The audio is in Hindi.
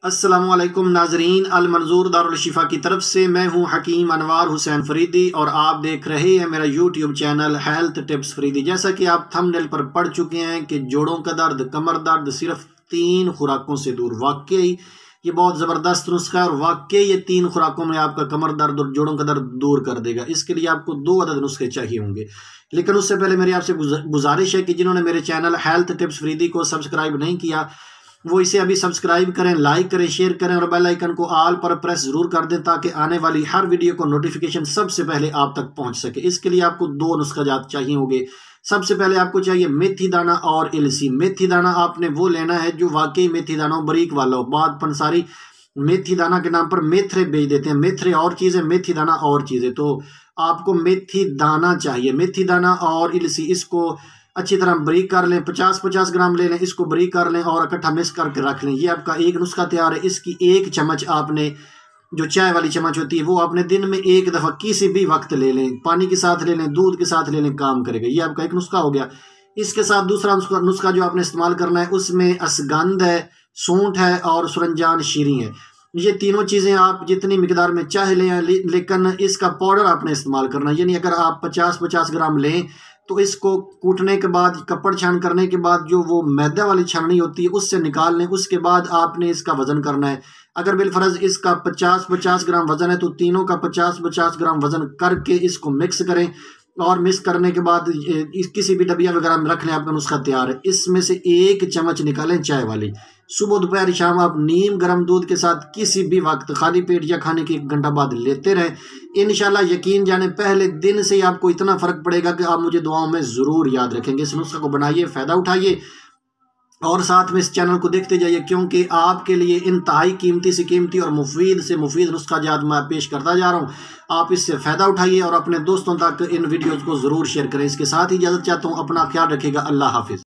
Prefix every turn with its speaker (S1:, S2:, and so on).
S1: अस्सलामुअलैकुम नाजरीन, अल मंजूर दारुल शिफा की तरफ से मैं हूं हकीम अनवार हुसैन फरीदी और आप देख रहे हैं मेरा YouTube channel health tips Faridi. जैसा कि आप थंबनेल पर पढ़ चुके हैं कि जोड़ों का दर्द, कमर दर्द सिर्फ 3 खुराकों से दूर। वाकई ये बहुत ज़बरदस्त नुस्खा है और वाकई ये 3 खुराकों में आपका कमर दर्द और जोड़ों का दर्द दूर कर देगा। इसके लिए आपको 2 अदद नुस्खे चाहिए होंगे, लेकिन उससे पहले मेरी आपसे गुजारिश है कि जिन्होंने मेरे चैनल हेल्थ टिप्स फरीदी को सब्सक्राइब नहीं किया वो इसे अभी सब्सक्राइब करें, लाइक करें, शेयर करें और बेल आइकन को ऑल पर प्रेस जरूर कर दें ताकि आने वाली हर वीडियो को नोटिफिकेशन सबसे पहले आप तक पहुंच सके। इसके लिए आपको 2 नुस्खा चाहिए होंगे। सबसे पहले आपको चाहिए मेथी दाना और इलसी। मेथी दाना आपने वो लेना है जो वाकई मेथी दाना बारीक वाला हो। बाद पंसारी मेथी दाना के नाम पर मेथरे बेच देते हैं। मेथरे और चीज़ें, मेथी दाना और चीज़ें। तो आपको मेथी दाना चाहिए। मेथी दाना और इलसी इसको अच्छी तरह बारीक कर लें। 50-50 ग्राम ले लें, इसको बारीक कर लें और इकट्ठा मिक्स करके रख लें। ये आपका एक नुस्खा तैयार है। इसकी 1 चम्मच आपने, जो चाय वाली चम्मच होती है, वो आपने दिन में 1 दफ़ा किसी भी वक्त ले लें। पानी के साथ ले लें, दूध के साथ ले लें, काम करेगा। ये आपका एक नुस्खा हो गया। इसके साथ दूसरा नुस्खा जो आपने इस्तेमाल करना है उसमें असगंध है, सूंठ है और सुरंजान शीरी है। ये तीनों चीज़ें आप जितनी मिकदार में चाहे लें, लेकिन इसका पाउडर आपने इस्तेमाल करना है। यानी अगर आप 50-50 ग्राम लें तो इसको कूटने के बाद, कपड़ छान करने के बाद जो वो मैदा वाली छाननी होती है उससे निकाल लें। उसके बाद आपने इसका वज़न करना है। अगर बिलफर्ज इसका 50-50 ग्राम वज़न है तो तीनों का 50-50 ग्राम वज़न करके इसको मिक्स करें और मिक्स करने के बाद किसी भी डबिया वगैरह में रख लें। आपका नुस्खा तैयार है। इसमें से 1 चम्मच निकालें चाय वाली। सुबह दोपहर शाम आप नीम गर्म दूध के साथ किसी भी वक्त खाली पेट या खाने के 1 घंटा बाद लेते रहें। इंशाल्लाह यकीन जाने पहले दिन से ही आपको इतना फ़र्क पड़ेगा कि आप मुझे दुआओं में ज़रूर याद रखेंगे। इस नुस्खे को बनाइए, फ़ायदा उठाइए और साथ में इस चैनल को देखते जाइए, क्योंकि आपके लिए इंतहाई कीमती से कीमती और मुफीद से मुफीद नुस्खा जात मैं पेश करता जा रहा हूँ। आप इससे फ़ायदा उठाइए और अपने दोस्तों तक इन वीडियोज़ को ज़रूर शेयर करें। इसके साथ ही इजाज़त चाहता हूँ। अपना ख्याल रखिएगा। अल्लाह हाफिज़।